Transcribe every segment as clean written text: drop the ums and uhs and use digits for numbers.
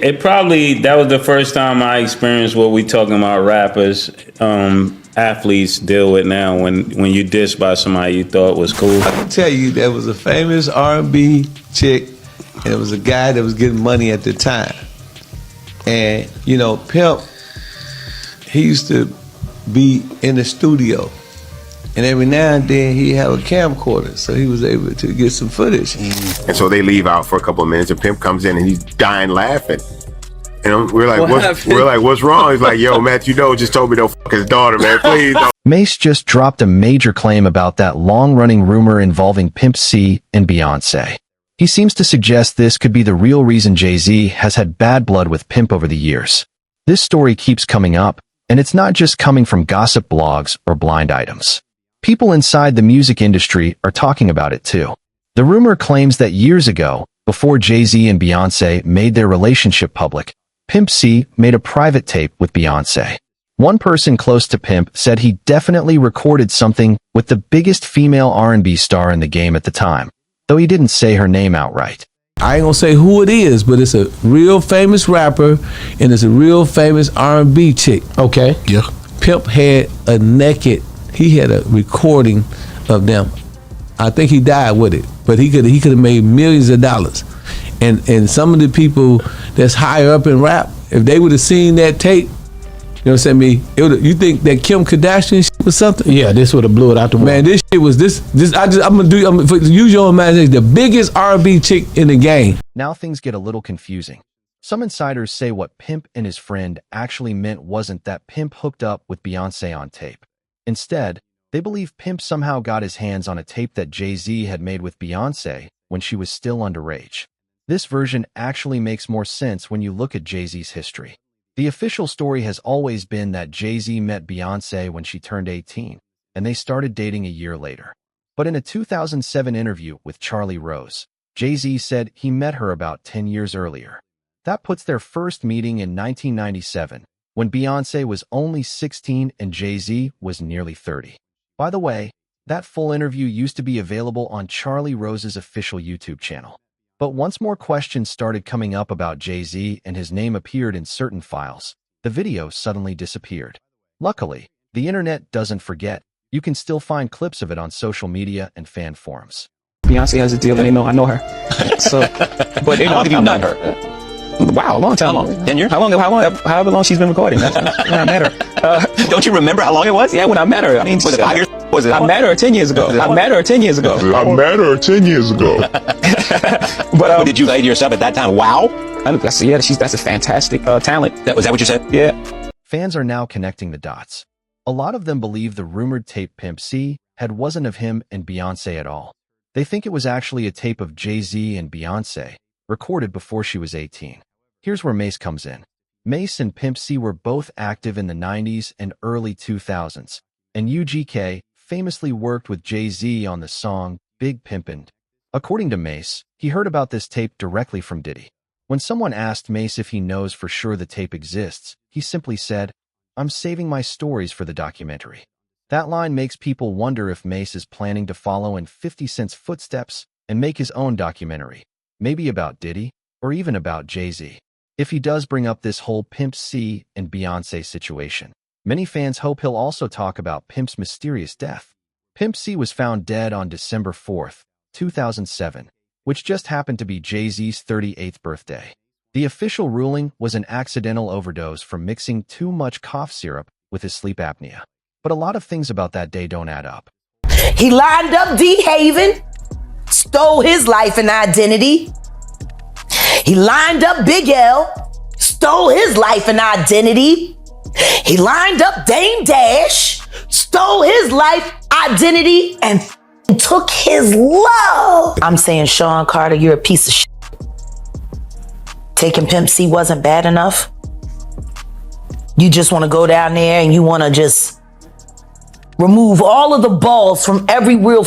it probably, that was the first time I experienced what we talking about rappers, athletes deal with now. When you diss by somebody you thought was cool. I can tell you there was a famous R&B chick, and it was a guy that was getting money at the time. And, you know, Pimp, he used to be in the studio. And every now and then he'd have a camcorder, so he was able to get some footage. And so they leave out for a couple of minutes, and Pimp comes in and he's dying laughing. And we're like, what's wrong? He's like, yo, Matt, just told me don't fuck his daughter, man. Please don't. Mase just dropped a major claim about that long-running rumor involving Pimp C and Beyoncé. He seems to suggest this could be the real reason Jay-Z has had bad blood with Pimp over the years. This story keeps coming up, and it's not just coming from gossip blogs or blind items. People inside the music industry are talking about it too. The rumor claims that years ago, before Jay-Z and Beyoncé made their relationship public, Pimp C made a private tape with Beyoncé. One person close to Pimp said he definitely recorded something with the biggest female R&B star in the game at the time, though he didn't say her name outright. I ain't gonna say who it is, but it's a real famous rapper, and it's a real famous R&B chick. Okay. Yeah. Pimp had he had a recording of them. I think he died with it, but he could have made millions of dollars. And some of the people that's higher up in rap, if they would have seen that tape, you know what I'm saying? You think that Kim Kardashian shit was something? Yeah, this would have blew it out the water. Man, this shit was I'm gonna use your imagination, the biggest R&B chick in the game. Now things get a little confusing. Some insiders say what Pimp and his friend actually meant wasn't that Pimp hooked up with Beyoncé on tape. Instead, they believe Pimp somehow got his hands on a tape that Jay-Z had made with Beyoncé when she was still underage. This version actually makes more sense when you look at Jay-Z's history. The official story has always been that Jay-Z met Beyoncé when she turned 18, and they started dating a year later. But in a 2007 interview with Charlie Rose, Jay-Z said he met her about 10 years earlier. That puts their first meeting in 1997, when Beyoncé was only 16 and Jay-Z was nearly 30. By the way, that full interview used to be available on Charlie Rose's official YouTube channel. But once more questions started coming up about Jay-Z and his name appeared in certain files, the video suddenly disappeared. Luckily, the internet doesn't forget. You can still find clips of it on social media and fan forums. Beyonce has a deal and they know I know her. So, but they know if you met her. Wow, a long time. How long? 10 years? However long she's been recording. That's when I met her. Don't you remember how long it was? Yeah, when I met her. I mean, was it 5 years? Was it? I met her 10 years ago. I met her 10 years ago. But did you say to yourself at that time, wow? That's a fantastic talent. Was that what you said? Yeah. Fans are now connecting the dots. A lot of them believe the rumored tape Pimp C had wasn't of him and Beyoncé at all. They think it was actually a tape of Jay-Z and Beyoncé, recorded before she was 18. Here's where Mase comes in. Mase and Pimp C were both active in the 90s and early 2000s, and UGK famously worked with Jay-Z on the song Big Pimpin'. According to Mase, he heard about this tape directly from Diddy. When someone asked Mase if he knows for sure the tape exists, he simply said, "I'm saving my stories for the documentary." That line makes people wonder if Mase is planning to follow in 50 Cent's footsteps and make his own documentary, maybe about Diddy or even about Jay-Z. If he does bring up this whole Pimp C and Beyoncé situation, many fans hope he'll also talk about Pimp's mysterious death. Pimp C was found dead on December 4th, 2007, which just happened to be Jay-Z's 38th birthday. The official ruling was an accidental overdose from mixing too much cough syrup with his sleep apnea. But a lot of things about that day don't add up. He lined up D. Haven, stole his life and identity. He lined up Big L, stole his life and identity. He lined up Dame Dash, stole his life, identity, and took his love. I'm saying, Sean Carter, you're a piece of shit. Taking Pimp C wasn't bad enough. You just want to go down there and you want to just remove all of the balls from every real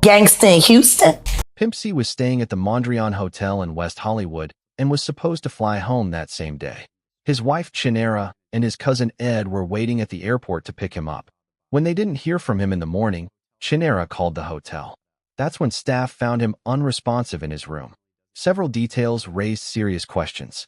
gangster in Houston. Pimp C was staying at the Mondrian Hotel in West Hollywood and was supposed to fly home that same day. His wife, Chinera, and his cousin Ed were waiting at the airport to pick him up. When they didn't hear from him in the morning, Chinera called the hotel. That's when staff found him unresponsive in his room. Several details raised serious questions.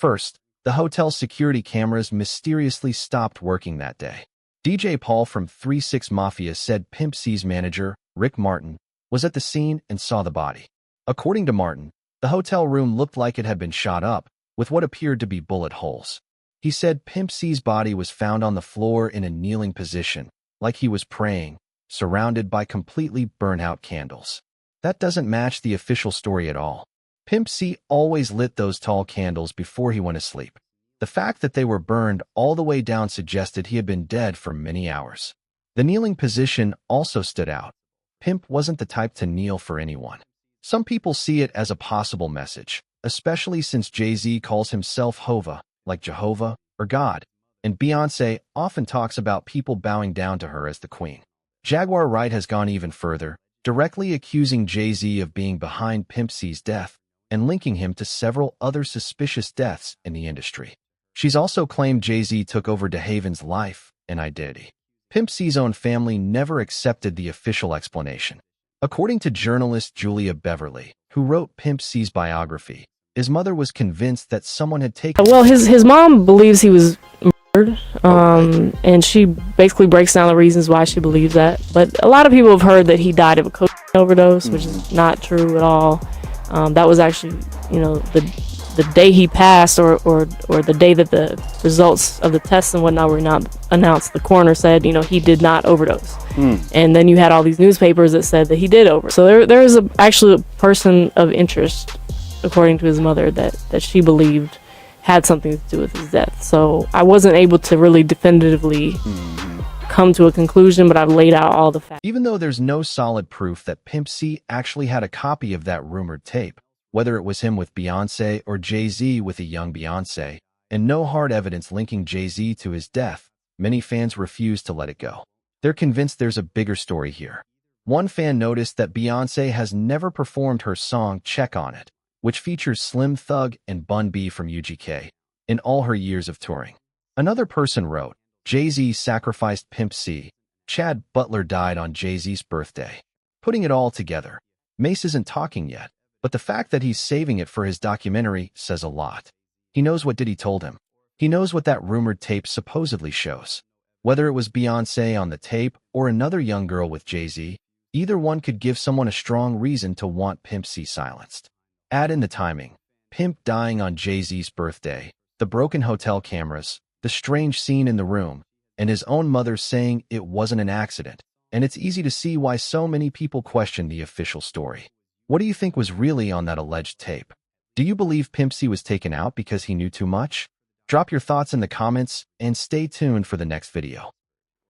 First, the hotel's security cameras mysteriously stopped working that day. DJ Paul from 3-6 Mafia said Pimp C's manager, Rick Martin, was at the scene and saw the body. According to Martin, the hotel room looked like it had been shot up, with what appeared to be bullet holes. He said Pimp C's body was found on the floor in a kneeling position, like he was praying, surrounded by completely burnt-out candles. That doesn't match the official story at all. Pimp C always lit those tall candles before he went to sleep. The fact that they were burned all the way down suggested he had been dead for many hours. The kneeling position also stood out. Pimp wasn't the type to kneel for anyone. Some people see it as a possible message, especially since Jay-Z calls himself Hova, like Jehovah or God, and Beyoncé often talks about people bowing down to her as the queen. Jaguar Wright has gone even further, directly accusing Jay-Z of being behind Pimp C's death and linking him to several other suspicious deaths in the industry. She's also claimed Jay-Z took over DeHaven's life and identity. Pimp C's own family never accepted the official explanation. According to journalist Julia Beverly, who wrote Pimp C's biography, his mother was convinced that someone had taken... Well, his mom believes he was murdered, and she basically breaks down the reasons why she believes that. But a lot of people have heard that he died of a cocaine overdose, which is not true at all. That was actually, the day he passed, or the day that the results of the tests and whatnot were not announced. The coroner said, he did not overdose. And then you had all these newspapers that said that he did overdose. So there was actually a person of interest, according to his mother, that she believed had something to do with his death. So I wasn't able to really definitively come to a conclusion, but I've laid out all the facts. Even though there's no solid proof that Pimp C actually had a copy of that rumored tape, whether it was him with Beyoncé or Jay-Z with a young Beyoncé, and no hard evidence linking Jay-Z to his death, many fans refuse to let it go. They're convinced there's a bigger story here. One fan noticed that Beyoncé has never performed her song Check On It, which features Slim Thug and Bun B from UGK, in all her years of touring. Another person wrote, Jay-Z sacrificed Pimp C. Chad Butler died on Jay-Z's birthday. Putting it all together, Mase isn't talking yet, but the fact that he's saving it for his documentary says a lot. He knows what Diddy told him. He knows what that rumored tape supposedly shows. Whether it was Beyoncé on the tape or another young girl with Jay-Z, either one could give someone a strong reason to want Pimp C silenced. Add in the timing, Pimp dying on Jay-Z's birthday, the broken hotel cameras, the strange scene in the room, and his own mother saying it wasn't an accident, and it's easy to see why so many people question the official story. What do you think was really on that alleged tape? Do you believe Pimp C was taken out because he knew too much? Drop your thoughts in the comments and stay tuned for the next video.